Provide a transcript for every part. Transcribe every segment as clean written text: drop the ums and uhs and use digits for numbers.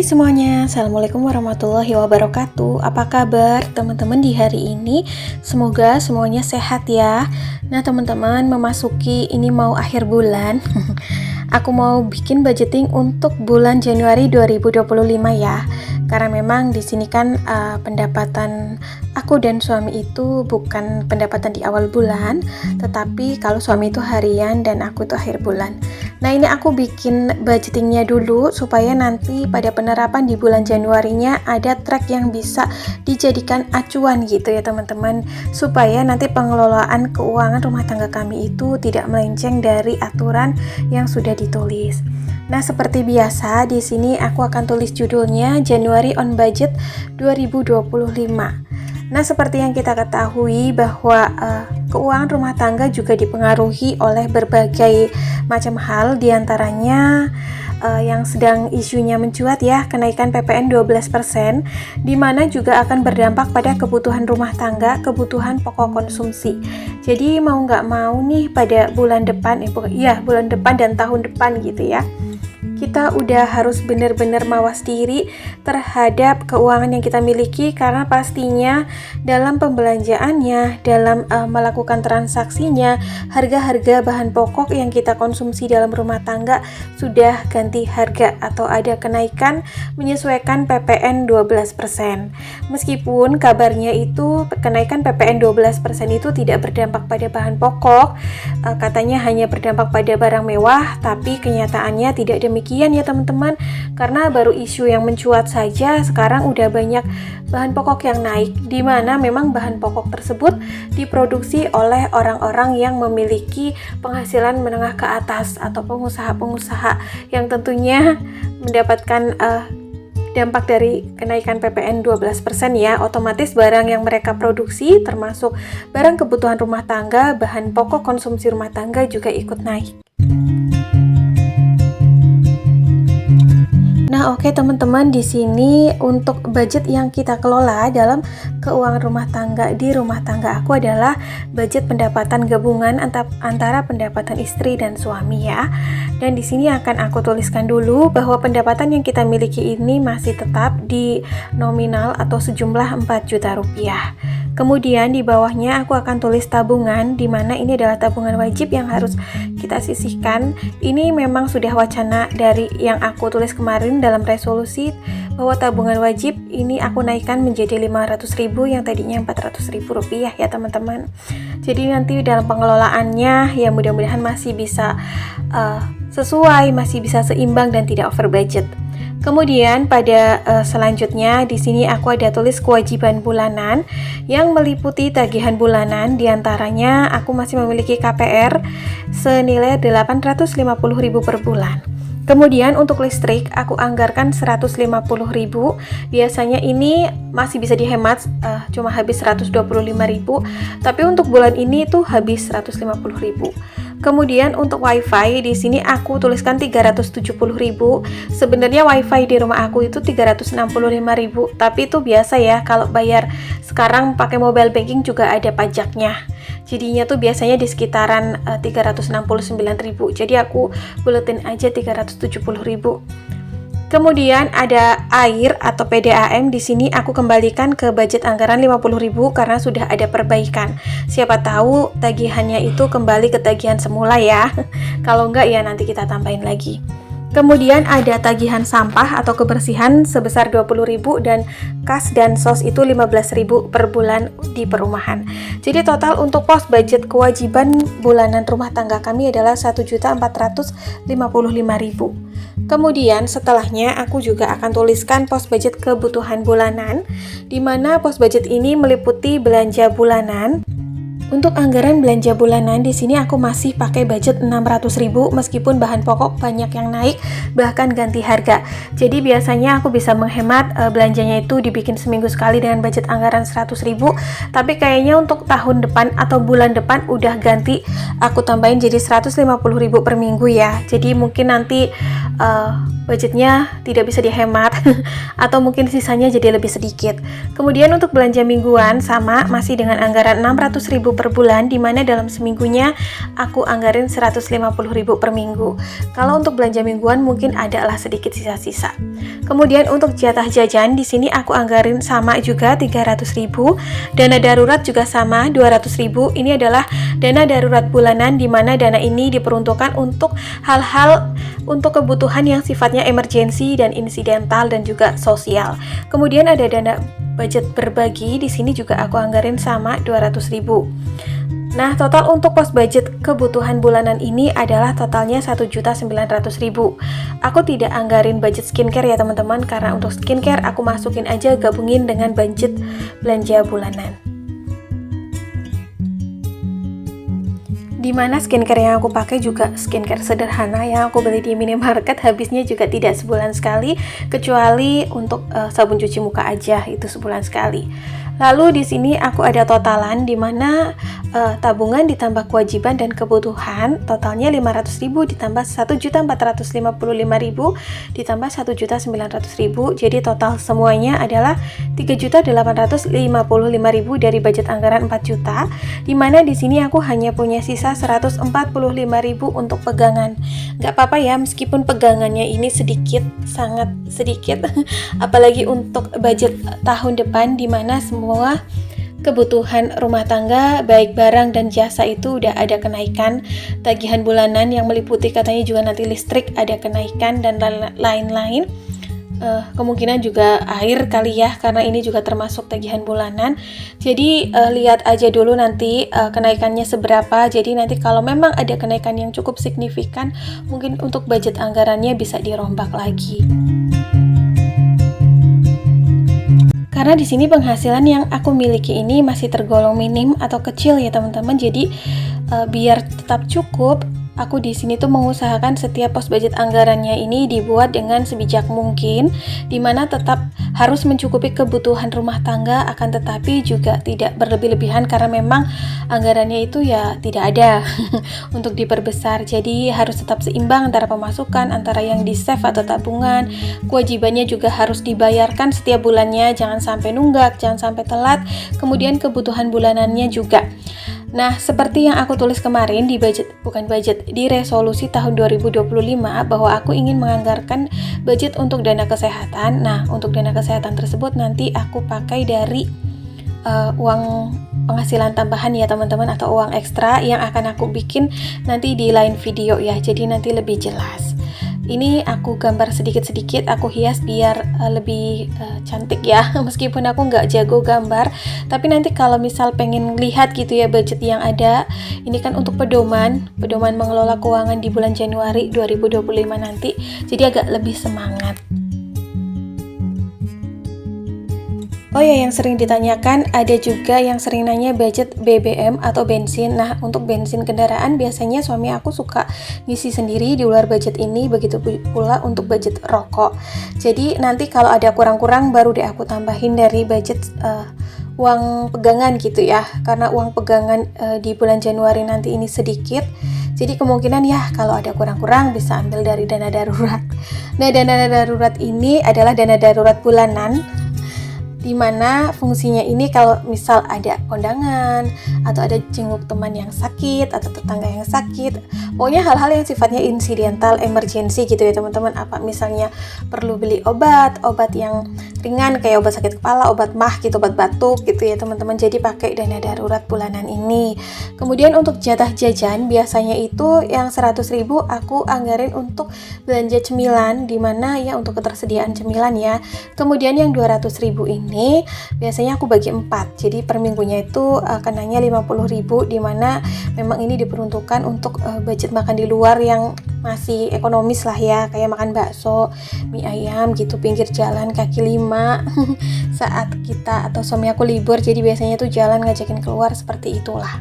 Semuanya, Assalamualaikum warahmatullahi wabarakatuh. Apa kabar teman-teman di hari ini? Semoga semuanya sehat ya. Nah teman-teman, memasuki ini mau akhir bulan. Aku mau bikin budgeting untuk bulan Januari 2025 ya. Karena memang di sini kan pendapatan aku dan suami itu bukan pendapatan di awal bulan, tetapi kalau suami itu harian dan aku itu akhir bulan. Nah ini aku bikin budgetingnya dulu supaya nanti pada penerapan di bulan Januarinya ada track yang bisa dijadikan acuan gitu ya teman-teman, supaya nanti pengelolaan keuangan rumah tangga kami itu tidak melenceng dari aturan yang sudah ditulis. Nah seperti biasa di sini aku akan tulis judulnya January on Budget 2025. Nah seperti yang kita ketahui bahwa keuangan rumah tangga juga dipengaruhi oleh berbagai macam hal, diantaranya yang sedang isunya mencuat ya, kenaikan PPN 12%, di mana juga akan berdampak pada kebutuhan rumah tangga, kebutuhan pokok konsumsi. Jadi mau nggak mau nih pada bulan depan, bulan depan dan tahun depan gitu ya, kita udah harus benar-benar mawas diri terhadap keuangan yang kita miliki, karena pastinya dalam pembelanjaannya, dalam melakukan transaksinya, harga-harga bahan pokok yang kita konsumsi dalam rumah tangga sudah ganti harga atau ada kenaikan menyesuaikan PPN 12%. Meskipun kabarnya itu kenaikan PPN 12% itu tidak berdampak pada bahan pokok, katanya hanya berdampak pada barang mewah, tapi kenyataannya tidak demikian ya teman-teman, karena baru isu yang mencuat saja sekarang udah banyak bahan pokok yang naik, di mana memang bahan pokok tersebut diproduksi oleh orang-orang yang memiliki penghasilan menengah ke atas atau pengusaha-pengusaha yang tentunya mendapatkan dampak dari kenaikan PPN 12% ya. Otomatis barang yang mereka produksi termasuk barang kebutuhan rumah tangga, bahan pokok konsumsi rumah tangga juga ikut naik. Nah, oke teman-teman, di sini untuk budget yang kita kelola dalam keuangan rumah tangga di rumah tangga aku adalah budget pendapatan gabungan antara pendapatan istri dan suami ya. Dan di sini akan aku tuliskan dulu bahwa pendapatan yang kita miliki ini masih tetap di nominal atau sejumlah 4 juta rupiah. Kemudian di bawahnya aku akan tulis tabungan, di mana ini adalah tabungan wajib yang harus kita sisihkan. Ini memang sudah wacana dari yang aku tulis kemarin dalam resolusi, bahwa tabungan wajib ini aku naikkan menjadi 500.000 yang tadinya 400.000 rupiah ya teman-teman. Jadi nanti dalam pengelolaannya ya mudah-mudahan masih bisa sesuai, masih bisa seimbang dan tidak over budget. Kemudian pada selanjutnya di sini aku ada tulis kewajiban bulanan yang meliputi tagihan bulanan, diantaranya aku masih memiliki KPR senilai 850.000 per bulan. Kemudian untuk listrik aku anggarkan 150.000. Biasanya ini masih bisa dihemat, cuma habis 125.000, tapi untuk bulan ini tuh habis 150.000. Kemudian untuk wifi di sini aku tuliskan 370.000. Sebenarnya wifi di rumah aku itu 365.000, tapi itu biasa ya, kalau bayar sekarang pakai mobile banking juga ada pajaknya. Jadinya tuh biasanya di sekitaran 369.000. Jadi aku buletin aja 370.000. Kemudian ada air atau PDAM, di sini aku kembalikan ke budget anggaran 50.000 karena sudah ada perbaikan. Siapa tahu tagihannya itu kembali ke tagihan semula ya. Kalau enggak ya nanti kita tambahin lagi. Kemudian ada tagihan sampah atau kebersihan sebesar 20.000 dan kas dan sos itu 15.000 per bulan di perumahan. Jadi total untuk pos budget kewajiban bulanan rumah tangga kami adalah 1.455.000. Kemudian setelahnya aku juga akan tuliskan pos budget kebutuhan bulanan, di mana pos budget ini meliputi belanja bulanan. Untuk anggaran belanja bulanan di sini aku masih pakai budget 600.000 meskipun bahan pokok banyak yang naik bahkan ganti harga. Jadi biasanya aku bisa menghemat belanjanya itu dibikin seminggu sekali dengan budget anggaran 100.000, tapi kayaknya untuk tahun depan atau bulan depan udah ganti aku tambahin jadi 150.000 per minggu ya. Jadi mungkin nanti budgetnya tidak bisa dihemat atau mungkin sisanya jadi lebih sedikit. Kemudian untuk belanja mingguan sama masih dengan anggaran 600.000 per bulan, dimana dalam seminggunya aku anggarin 150.000 per minggu. Kalau untuk belanja mingguan mungkin ada lah sedikit sisa-sisa. Kemudian untuk jatah jajan di sini aku anggarin sama juga 300.000. Dana darurat juga sama 200.000. Ini adalah dana darurat bulanan, di mana dana ini diperuntukkan untuk hal-hal untuk kebutuhan yang sifatnya emergensi dan insidental dan juga sosial. Kemudian ada dana budget berbagi, di sini juga aku anggarin sama 200.000. Nah, total untuk pos budget kebutuhan bulanan ini adalah totalnya 1.900.000. Aku tidak anggarin budget skincare ya teman-teman, karena untuk skincare aku masukin aja, gabungin dengan budget belanja bulanan. Dimana skincare yang aku pakai juga skincare sederhana yang aku beli di minimarket, habisnya juga tidak sebulan sekali, kecuali untuk sabun cuci muka aja, itu sebulan sekali. Lalu di sini aku ada totalan, dimana tabungan ditambah kewajiban dan kebutuhan totalnya 500.000 ditambah 1.455.000 ditambah 1.900.000, jadi total semuanya adalah 3.855.000 dari budget anggaran 4 juta, dimana di sini aku hanya punya sisa 145.000 untuk pegangan. Gak apa-apa ya, meskipun pegangannya ini sedikit, sangat sedikit apalagi untuk budget tahun depan, dimana semua kebutuhan rumah tangga baik barang dan jasa itu udah ada kenaikan, tagihan bulanan yang meliputi katanya juga nanti listrik ada kenaikan dan lain-lain. Kemungkinan juga air kali ya, karena ini juga termasuk tagihan bulanan. Jadi lihat aja dulu nanti kenaikannya seberapa. Jadi nanti kalau memang ada kenaikan yang cukup signifikan, mungkin untuk budget anggarannya bisa dirombak lagi. Karena di sini penghasilan yang aku miliki ini masih tergolong minim atau kecil ya teman-teman. Jadi biar tetap cukup, aku di sini tuh mengusahakan setiap pos budget anggarannya ini dibuat dengan sebijak mungkin, dimana tetap harus mencukupi kebutuhan rumah tangga, akan tetapi juga tidak berlebih-lebihan karena memang anggarannya itu ya tidak ada untuk diperbesar. Jadi harus tetap seimbang antara pemasukan, antara yang di save atau tabungan. Kewajibannya juga harus dibayarkan setiap bulannya, jangan sampai nunggak, jangan sampai telat. Kemudian kebutuhan bulanannya juga. Nah, seperti yang aku tulis kemarin di di resolusi tahun 2025, bahwa aku ingin menganggarkan budget untuk dana kesehatan. Nah, untuk dana kesehatan tersebut nanti aku pakai dari uang penghasilan tambahan ya teman-teman, atau uang ekstra yang akan aku bikin nanti di lain video ya, jadi nanti lebih jelas. Ini aku gambar sedikit-sedikit, aku hias biar lebih cantik ya, meskipun aku nggak jago gambar, tapi nanti kalau misal pengen lihat gitu ya budget yang ada, ini kan untuk pedoman mengelola keuangan di bulan Januari 2025 nanti, jadi agak lebih semangat. Oh ya, yang sering ditanyakan, ada juga yang sering nanya budget BBM atau bensin. Nah, untuk bensin kendaraan biasanya suami aku suka ngisi sendiri di luar budget ini, begitu pula untuk budget rokok. Jadi nanti kalau ada kurang-kurang baru deh aku tambahin dari budget uang pegangan gitu ya. Karena uang pegangan di bulan Januari nanti ini sedikit. Jadi kemungkinan ya kalau ada kurang-kurang bisa ambil dari dana darurat. Nah, dana darurat ini adalah dana darurat bulanan, dimana fungsinya ini kalau misal ada kondangan atau ada jenguk teman yang sakit atau tetangga yang sakit, pokoknya hal-hal yang sifatnya insidental, emergency gitu ya teman-teman. Apa misalnya perlu beli obat yang ringan kayak obat sakit kepala, obat mah gitu, obat batuk gitu ya teman-teman, jadi pakai dana darurat bulanan ini. Kemudian untuk jatah jajan biasanya itu yang 100.000 aku anggarin untuk belanja cemilan, dimana ya untuk ketersediaan cemilan ya. Kemudian yang 200.000 ini biasanya aku bagi 4, jadi per minggunya itu kenanya 50.000, dimana memang ini diperuntukkan untuk budget makan di luar yang masih ekonomis lah ya, kayak makan bakso, mie ayam gitu pinggir jalan kaki lima saat kita atau suami aku libur, jadi biasanya tuh jalan ngajakin keluar seperti itulah.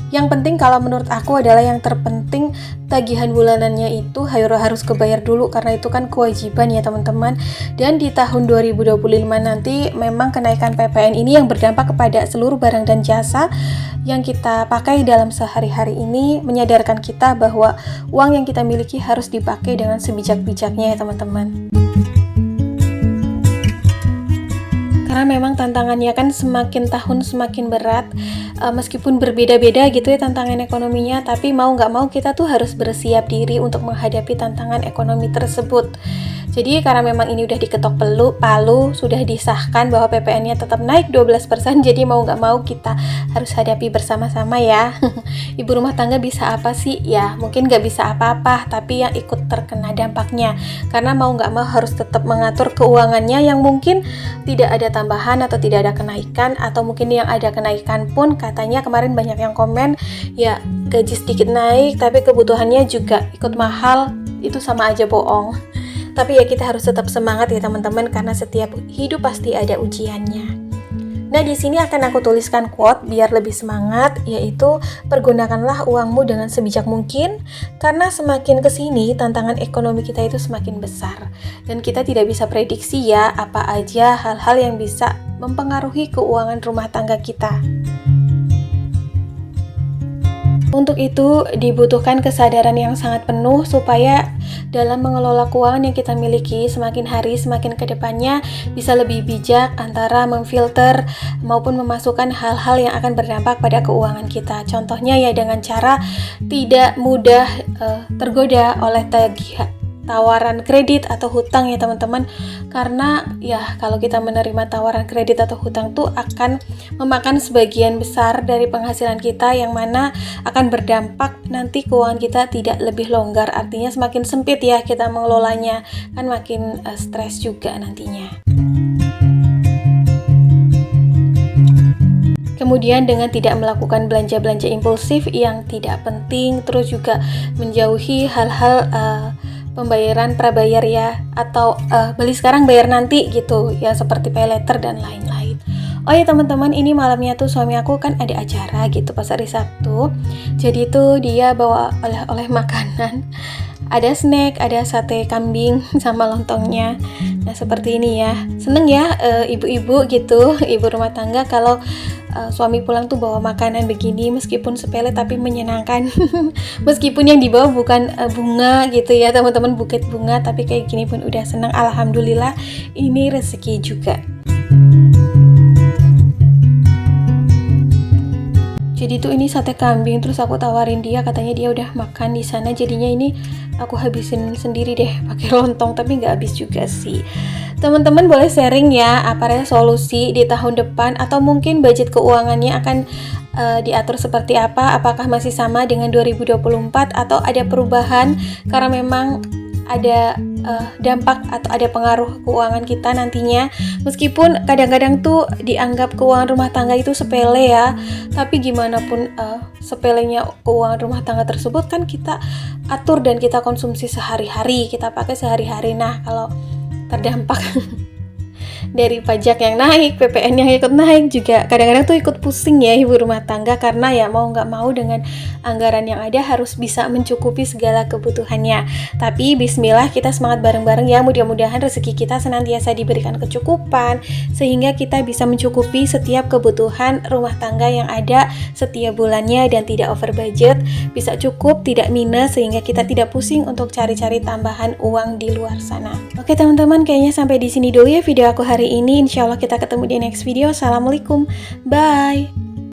Yang penting kalau menurut aku adalah yang terpenting tagihan bulanannya itu harus kebayar dulu, karena itu kan kewajiban ya teman-teman. Dan di tahun 2025 nanti memang kenaikan PPN ini yang berdampak kepada seluruh barang dan jasa yang kita pakai dalam sehari-hari ini, menyadarkan kita bahwa uang yang kita miliki harus dipakai dengan sebijak-bijaknya ya teman-teman. Karena memang tantangannya kan semakin tahun semakin berat, meskipun berbeda-beda gitu ya tantangan ekonominya, tapi mau nggak mau kita tuh harus bersiap diri untuk menghadapi tantangan ekonomi tersebut. Jadi karena memang ini udah diketok palu, sudah disahkan bahwa PPN-nya tetap naik 12%, jadi mau nggak mau kita harus hadapi bersama-sama ya. Ibu rumah tangga bisa apa sih? Ya mungkin nggak bisa apa-apa, tapi yang ikut terkena dampaknya. Karena mau nggak mau harus tetap mengatur keuangannya yang mungkin tidak ada tambahan atau tidak ada kenaikan, atau mungkin yang ada kenaikan pun katanya kemarin banyak yang komen, ya gaji sedikit naik tapi kebutuhannya juga ikut mahal, itu sama aja bohong. Tapi ya kita harus tetap semangat ya teman-teman, karena setiap hidup pasti ada ujiannya. Nah, di sini akan aku tuliskan quote biar lebih semangat, yaitu pergunakanlah uangmu dengan sebijak mungkin, karena semakin kesini tantangan ekonomi kita itu semakin besar. Dan kita tidak bisa prediksi ya apa aja hal-hal yang bisa mempengaruhi keuangan rumah tangga kita. Untuk itu dibutuhkan kesadaran yang sangat penuh supaya dalam mengelola keuangan yang kita miliki semakin hari semakin kedepannya bisa lebih bijak antara memfilter maupun memasukkan hal-hal yang akan berdampak pada keuangan kita. Contohnya ya dengan cara tidak mudah tergoda oleh tawaran kredit atau hutang ya teman-teman, karena ya kalau kita menerima tawaran kredit atau hutang tuh akan memakan sebagian besar dari penghasilan kita, yang mana akan berdampak nanti keuangan kita tidak lebih longgar, artinya semakin sempit ya kita mengelolanya, kan makin stres juga nantinya. Kemudian dengan tidak melakukan belanja-belanja impulsif yang tidak penting, terus juga menjauhi hal-hal pembayaran prabayar ya, atau beli sekarang bayar nanti gitu ya, seperti pay later dan lain-lain. Oh ya teman-teman, ini malamnya tuh suami aku kan ada acara gitu pas hari Sabtu, jadi tuh dia bawa oleh-oleh makanan, ada snack, ada sate kambing sama lontongnya. Nah seperti ini ya, seneng ya ibu-ibu gitu, ibu rumah tangga kalau suami pulang tuh bawa makanan begini, meskipun sepele tapi menyenangkan. Meskipun yang dibawa bukan bunga gitu ya teman-teman, buket bunga, tapi kayak gini pun udah senang. Alhamdulillah, ini rezeki juga. Jadi tuh ini sate kambing, terus aku tawarin dia, katanya dia udah makan di sana, jadinya ini aku habisin sendiri deh pakai lontong, tapi nggak habis juga sih. Teman-teman boleh sharing ya apa resolusi di tahun depan, atau mungkin budget keuangannya akan diatur seperti apa, apakah masih sama dengan 2024 atau ada perubahan karena memang ada dampak atau ada pengaruh keuangan kita nantinya. Meskipun kadang-kadang tuh dianggap keuangan rumah tangga itu sepele ya, tapi gimana pun sepelenya keuangan rumah tangga tersebut kan kita atur dan kita konsumsi sehari-hari, kita pakai sehari-hari. Nah kalau terdampak dari pajak yang naik, PPN yang ikut naik juga kadang-kadang tuh ikut pusing ya ibu rumah tangga, karena ya mau nggak mau dengan anggaran yang ada harus bisa mencukupi segala kebutuhannya. Tapi bismillah, kita semangat bareng-bareng ya, mudah-mudahan rezeki kita senantiasa diberikan kecukupan sehingga kita bisa mencukupi setiap kebutuhan rumah tangga yang ada setiap bulannya dan tidak over budget, bisa cukup, tidak minus, sehingga kita tidak pusing untuk cari-cari tambahan uang di luar sana. Oke teman-teman, kayaknya sampai di sini dulu ya video aku hari ini. Insya Allah kita ketemu di next video. Assalamualaikum, bye.